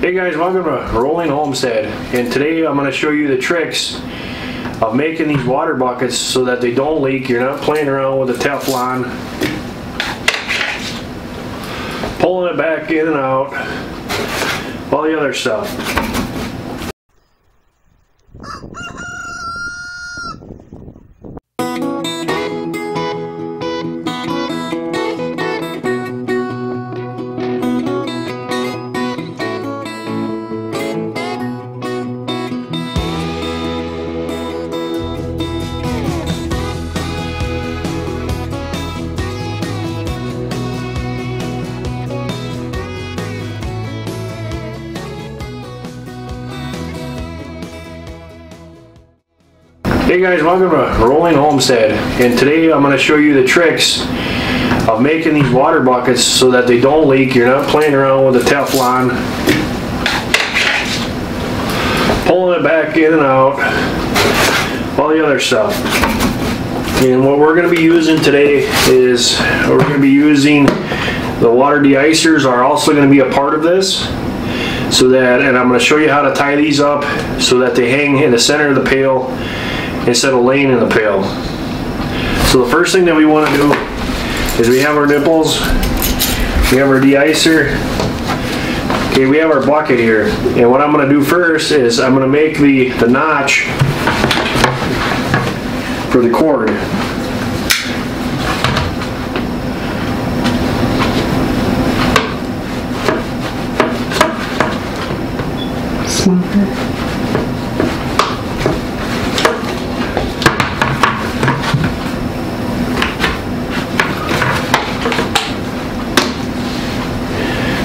Hey guys, welcome to Rolling Homestead, and today I'm going to show you the tricks of making these water buckets so that they don't leak. You're not playing around with the Teflon, pulling it back in and out, all the other stuff. Hey guys, welcome to Rolling Homestead, and today I'm going to show you the tricks of making these water buckets so that they don't leak. You're not playing around with the Teflon, pulling it back in and out, all the other stuff. And what we're going to be using today is we're going to be using the water de-icers are also going to be a part of this. So that, and I'm going to show you how to tie these up so that they hang in the center of the pail instead of laying in the pail. So the first thing that we want to do is we have our nipples, we have our de-icer, okay, we have our bucket here, and what I'm going to do first is I'm going to make the notch for the cord. Smaller.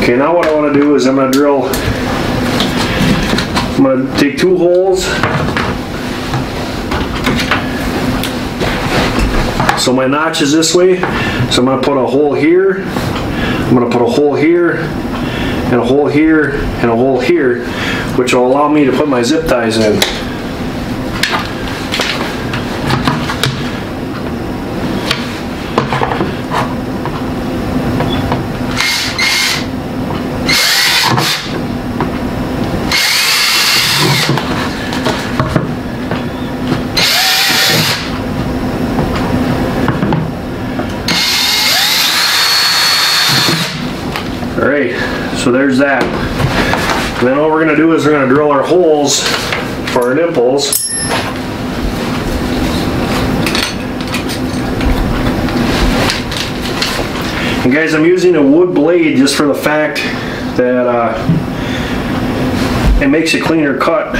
Okay, now what I want to do is I'm going to take two holes. So my notch is this way, so I'm going to put a hole here, I'm going to put a hole here, and a hole here, and a hole here, which will allow me to put my zip ties in. Alright, so there's that. And then what we're going to do is we're going to drill our holes for our nipples. And guys, I'm using a wood blade just for the fact that it makes a cleaner cut.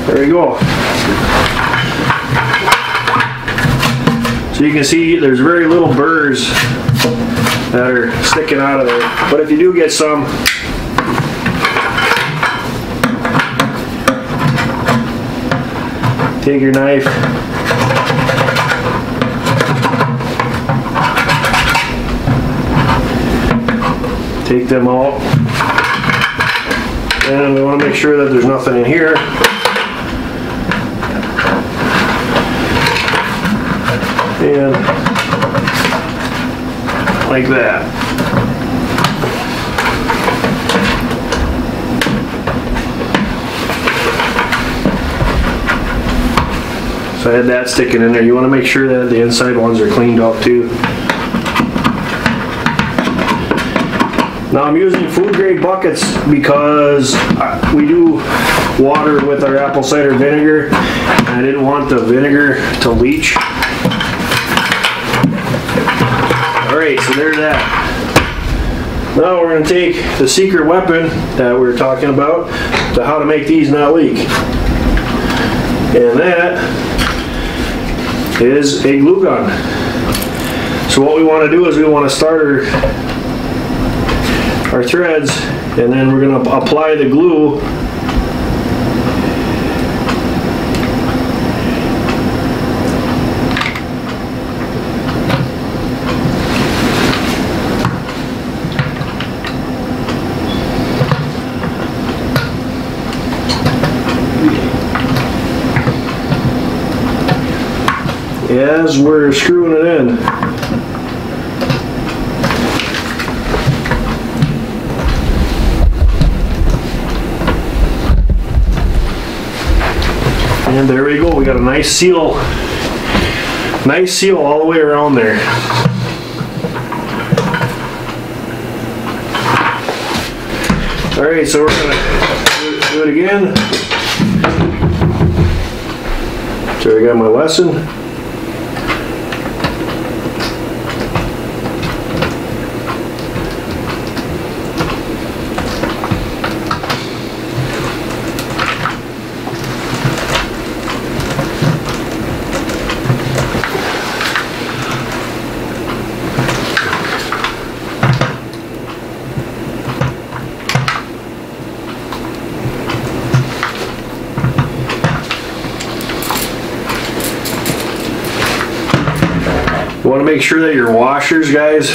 There you go. So you can see there's very little burrs that are sticking out of there. But if you do get some, take your knife, take them out, and we want to make sure that there's nothing in here. And like that. So I had that sticking in there. You want to make sure that the inside ones are cleaned up too. Now I'm using food grade buckets because we do water with our apple cider vinegar, and I didn't want the vinegar to leach. Alright, so there's that. Now we're going to take the secret weapon that we were talking about to how to make these not leak. And that is a glue gun. So what we want to do is we want to start our threads, and then we're going to apply the glue as we're screwing it in. And there we go, we got a nice seal all the way around there. Alright, so we're going to do it again. So I got my lesson. You want to make sure that your washers, guys,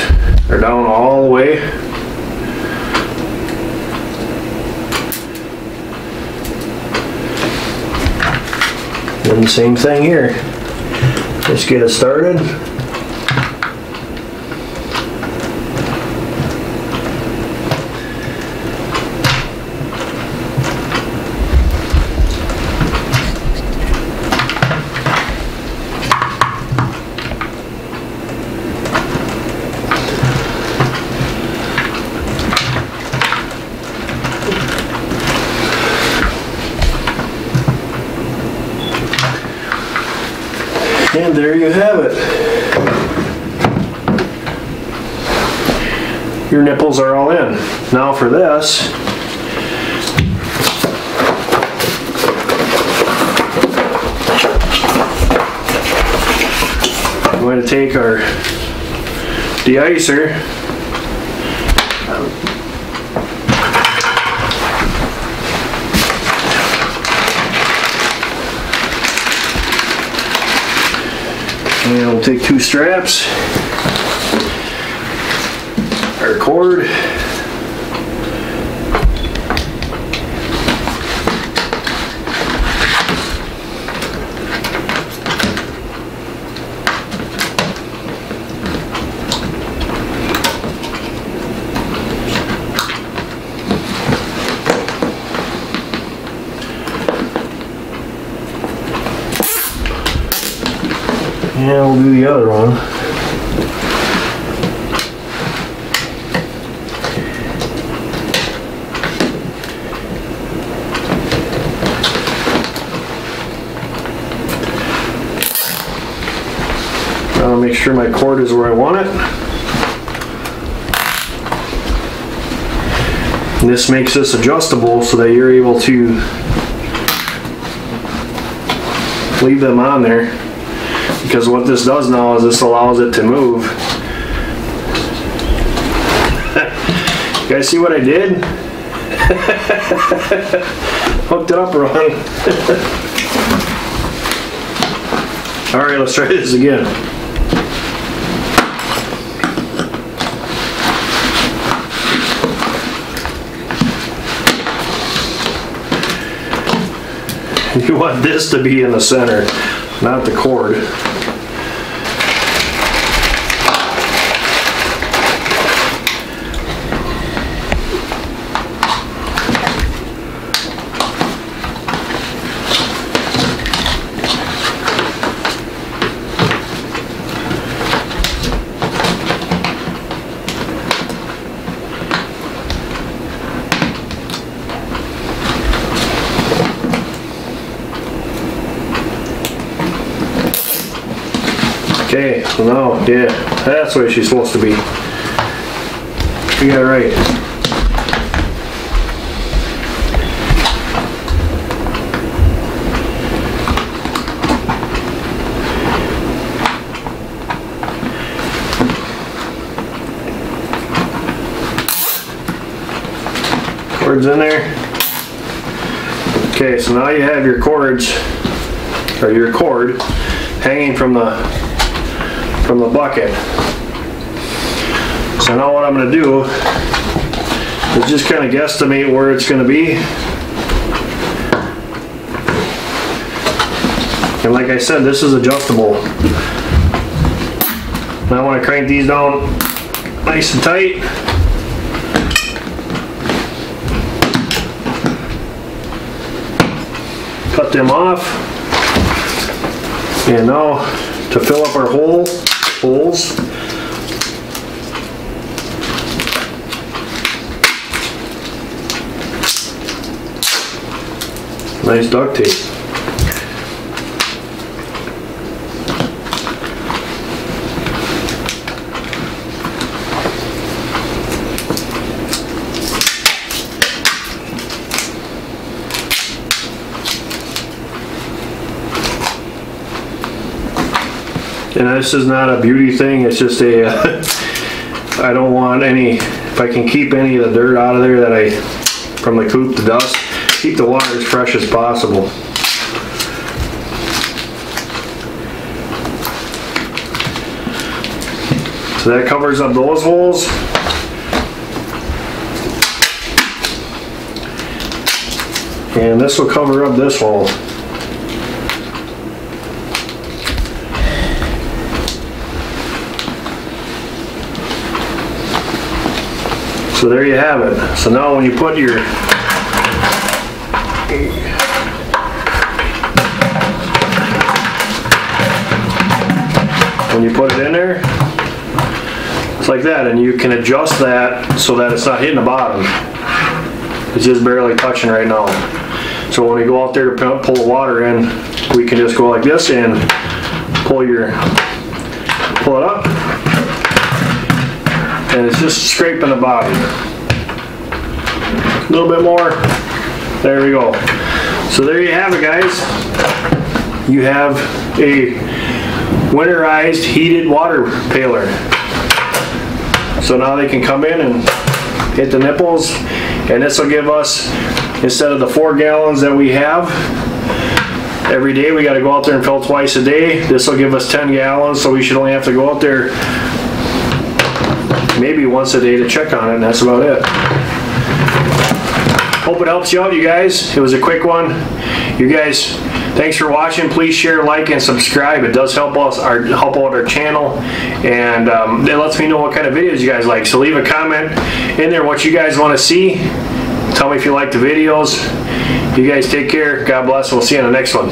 are down all the way. And the same thing here. Just get it started. And there you have it. Your nipples are all in. Now for this, I'm going to take our de-icer, and we'll take 2 straps, our cord, and we'll do the other one. I'll make sure my cord is where I want it. And this makes this adjustable so that you're able to leave them on there. Because what this does now is this allows it to move. You guys see what I did? Hooked it up wrong. Alright, let's try this again. You want this to be in the center, not the cord. Okay, so now, yeah, that's the way she's supposed to be. You got it right. Cords in there. Okay, so now you have your cords, or your cord, hanging from the bucket. So now what I'm going to do is just kind of guesstimate where it's going to be. And like I said, this is adjustable. I want to crank these down nice and tight. Cut them off. And now to fill up our holes. Nice duct tape. And this is not a beauty thing, it's just a, I don't want any, if I can keep any of the dirt out of there that from the coop, the dust, keep the water as fresh as possible. So that covers up those holes. And this will cover up this hole. So there you have it. So now when you put your it in there, it's like that, and you can adjust that so that it's not hitting the bottom. It's just barely touching right now. So when we go out there to pull the water in, we can just go like this and pull it up. And it's just scraping the bottom. A little bit more. There we go. So there you have it, guys. You have a winterized heated water paler. So now they can come in and hit the nipples, and this will give us, instead of the 4 gallons that we have every day, we got to go out there and fill twice a day. This will give us 10 gallons, so we should only have to go out there maybe once a day to check on it, and that's about it. Hope it helps you out, you guys. It was a quick one. You guys, thanks for watching. Please share, like, and subscribe. It does help us help out our channel, and it lets me know what kind of videos you guys like. So leave a comment in there what you guys want to see. Tell me if you like the videos. You guys take care. God bless. We'll see you on the next one.